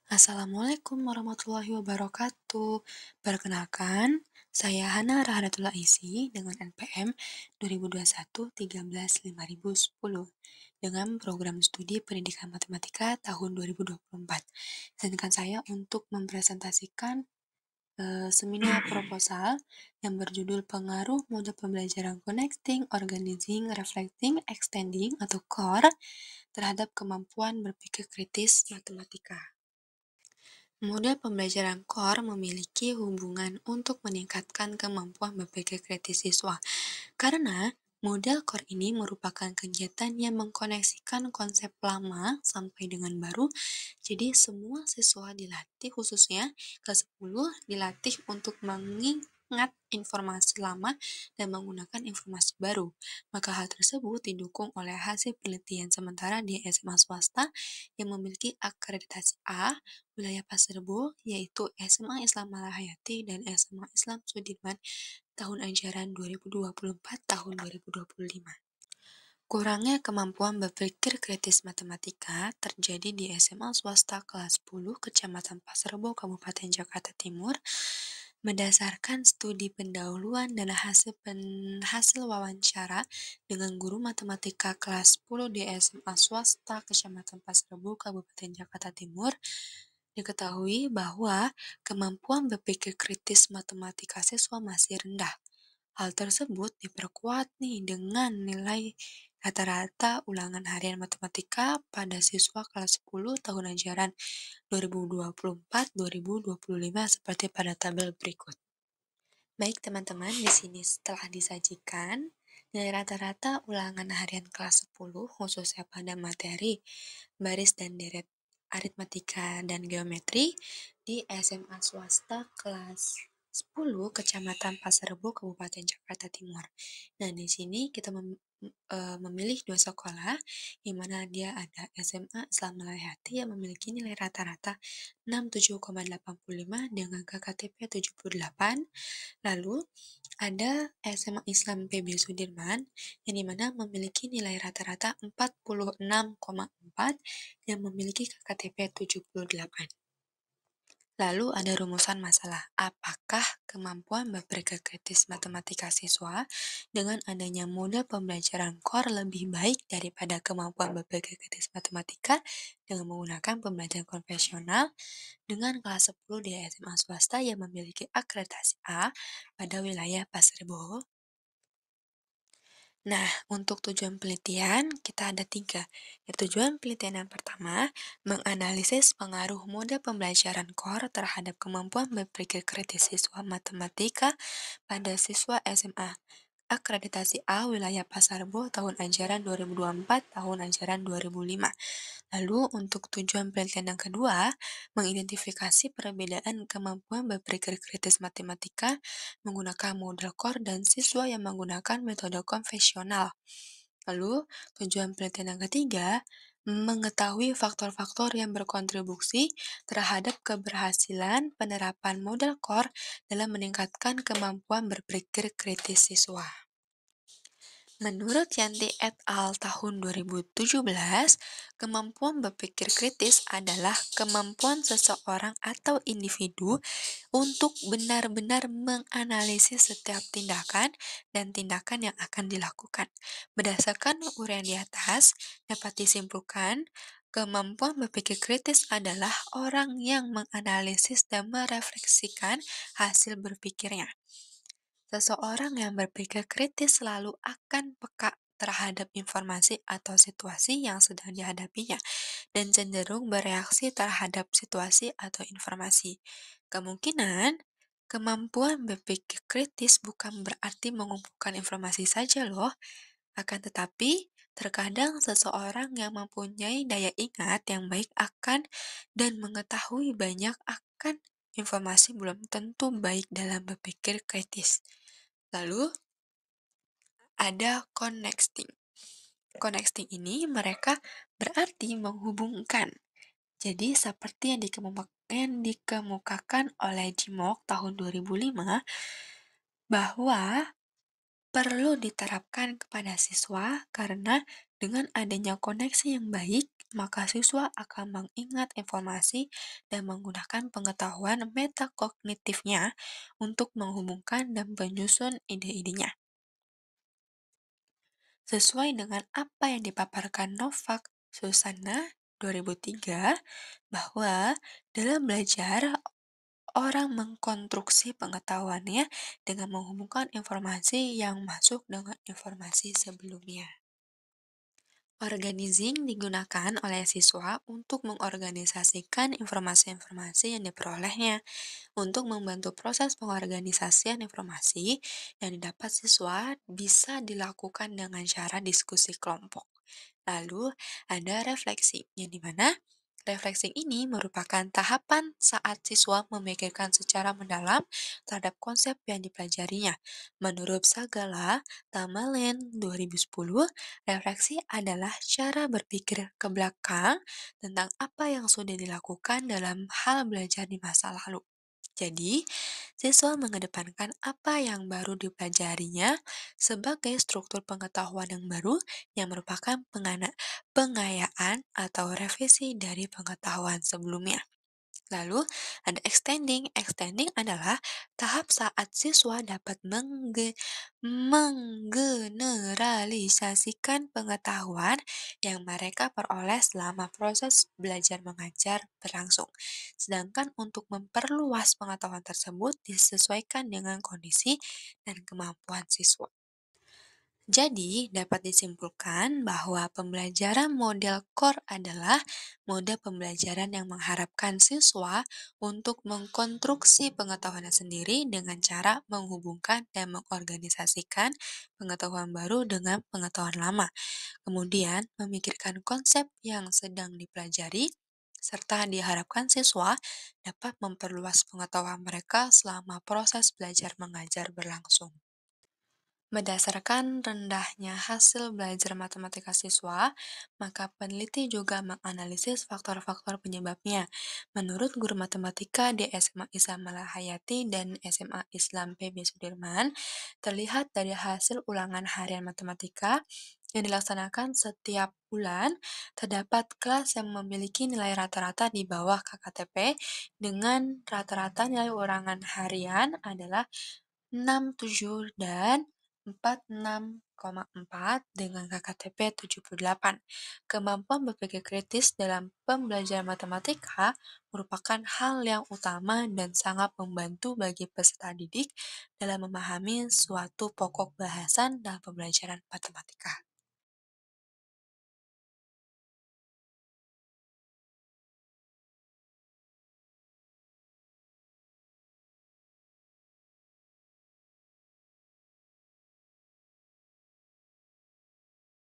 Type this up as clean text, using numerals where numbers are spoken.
Assalamualaikum warahmatullahi wabarakatuh. Perkenalkan, saya Hana Rahanatul Isi dengan NPM 2021-13-5010 dengan program studi pendidikan matematika tahun 2024. Izinkan saya untuk mempresentasikan seminar proposal yang berjudul Pengaruh Mode Pembelajaran Connecting, Organizing, Reflecting, Extending atau CORE terhadap kemampuan berpikir kritis matematika. Model pembelajaran core memiliki hubungan untuk meningkatkan kemampuan berpikir kritis siswa, karena model core ini merupakan kegiatan yang mengkoneksikan konsep lama sampai dengan baru. Jadi semua siswa dilatih, khususnya kelas 10 dilatih untuk mengingat informasi lama dan menggunakan informasi baru. Maka hal tersebut didukung oleh hasil penelitian sementara di SMA swasta yang memiliki akreditasi A wilayah Pasir Rebo, yaitu SMA Islam Malahayati dan SMA Islam Sudirman tahun ajaran 2024 tahun 2025. Kurangnya kemampuan berpikir kritis matematika terjadi di SMA swasta kelas 10 Kecamatan Pasir Rebo, Kabupaten Jakarta Timur. Berdasarkan studi pendahuluan dan hasil wawancara dengan guru matematika kelas 10 di SMA swasta Kecamatan Pasir Rebo, Kabupaten Jakarta Timur, diketahui bahwa kemampuan berpikir kritis matematika siswa masih rendah. Hal tersebut diperkuat nih dengan nilai rata-rata ulangan harian matematika pada siswa kelas 10 tahun ajaran 2024-2025 seperti pada tabel berikut. Baik teman-teman, di sini setelah disajikan nilai rata-rata ulangan harian kelas 10 khususnya pada materi baris dan deret aritmatika dan geometri di SMA swasta kelas 10 Kecamatan Pasar Rebo, Kabupaten Jakarta Timur. Nah, di sini kita memilih dua sekolah, di mana dia ada SMA Islam Malahati yang memiliki nilai rata-rata 67,85 dengan KKTP 78. Lalu ada SMA Islam PB Sudirman yang dimana memiliki nilai rata-rata 46,4 yang memiliki KKTP 78. Lalu ada rumusan masalah. Apakah kemampuan berpikir kritis matematika siswa dengan adanya model pembelajaran core lebih baik daripada kemampuan berpikir kritis matematika dengan menggunakan pembelajaran konvensional dengan kelas 10 di SMA swasta yang memiliki akreditasi A pada wilayah Pasir Rebo? Nah, untuk tujuan penelitian, kita ada tiga. Tujuan penelitian yang pertama, menganalisis pengaruh mode pembelajaran core terhadap kemampuan berpikir kritis siswa matematika pada siswa SMA. Akreditasi A wilayah Pasar Rebo tahun ajaran 2024 tahun ajaran 2005. Lalu untuk tujuan penelitian yang kedua, mengidentifikasi perbedaan kemampuan berpikir kritis matematika menggunakan model core dan siswa yang menggunakan metode konvensional. Lalu tujuan penelitian yang ketiga, mengetahui faktor-faktor yang berkontribusi terhadap keberhasilan penerapan model core dalam meningkatkan kemampuan berpikir kritis siswa. Menurut Yanti et al. Tahun 2017, kemampuan berpikir kritis adalah kemampuan seseorang atau individu untuk benar-benar menganalisis setiap tindakan dan tindakan yang akan dilakukan. Berdasarkan uraian di atas, dapat disimpulkan kemampuan berpikir kritis adalah orang yang menganalisis dan merefleksikan hasil berpikirnya. Seseorang yang berpikir kritis selalu akan peka terhadap informasi atau situasi yang sedang dihadapinya dan cenderung bereaksi terhadap situasi atau informasi. Kemungkinan kemampuan berpikir kritis bukan berarti mengumpulkan informasi saja loh, akan tetapi terkadang seseorang yang mempunyai daya ingat yang baik akan dan mengetahui banyak akan informasi belum tentu baik dalam berpikir kritis. Lalu ada connecting. Connecting ini mereka berarti menghubungkan. Jadi seperti yang dikemukakan oleh Jimok tahun 2005 bahwa perlu diterapkan kepada siswa karena dengan adanya koneksi yang baik maka siswa akan mengingat informasi dan menggunakan pengetahuan metakognitifnya untuk menghubungkan dan menyusun ide-idenya. Sesuai dengan apa yang dipaparkan Novak Susana 2003, bahwa dalam belajar orang mengkonstruksi pengetahuannya dengan menghubungkan informasi yang masuk dengan informasi sebelumnya. Organizing digunakan oleh siswa untuk mengorganisasikan informasi-informasi yang diperolehnya. Untuk membantu proses pengorganisasian informasi yang didapat siswa bisa dilakukan dengan cara diskusi kelompok. Lalu ada refleksi, yang dimana refleksi ini merupakan tahapan saat siswa memikirkan secara mendalam terhadap konsep yang dipelajarinya. Menurut Sagala Tamalen 2010, refleksi adalah cara berpikir ke belakang tentang apa yang sudah dilakukan dalam hal belajar di masa lalu. Jadi, siswa mengedepankan apa yang baru dipelajarinya sebagai struktur pengetahuan yang baru yang merupakan pengayaan atau revisi dari pengetahuan sebelumnya. Lalu ada extending. Extending adalah tahap saat siswa dapat menggeneralisasikan pengetahuan yang mereka peroleh selama proses belajar mengajar berlangsung. Sedangkan untuk memperluas pengetahuan tersebut disesuaikan dengan kondisi dan kemampuan siswa. Jadi, dapat disimpulkan bahwa pembelajaran model core adalah mode pembelajaran yang mengharapkan siswa untuk mengkonstruksi pengetahuannya sendiri dengan cara menghubungkan dan mengorganisasikan pengetahuan baru dengan pengetahuan lama. Kemudian, memikirkan konsep yang sedang dipelajari, serta diharapkan siswa dapat memperluas pengetahuan mereka selama proses belajar mengajar berlangsung. Berdasarkan rendahnya hasil belajar matematika siswa, maka peneliti juga menganalisis faktor-faktor penyebabnya. Menurut guru matematika di SMA Islam Malahayati dan SMA Islam PB Sudirman, terlihat dari hasil ulangan harian matematika yang dilaksanakan setiap bulan, terdapat kelas yang memiliki nilai rata-rata di bawah KKTP dengan rata-rata nilai ulangan harian adalah 67 dan 46,4 dengan KKTP 78. Kemampuan berpikir kritis dalam pembelajaran matematika merupakan hal yang utama dan sangat membantu bagi peserta didik dalam memahami suatu pokok bahasan dalam pembelajaran matematika.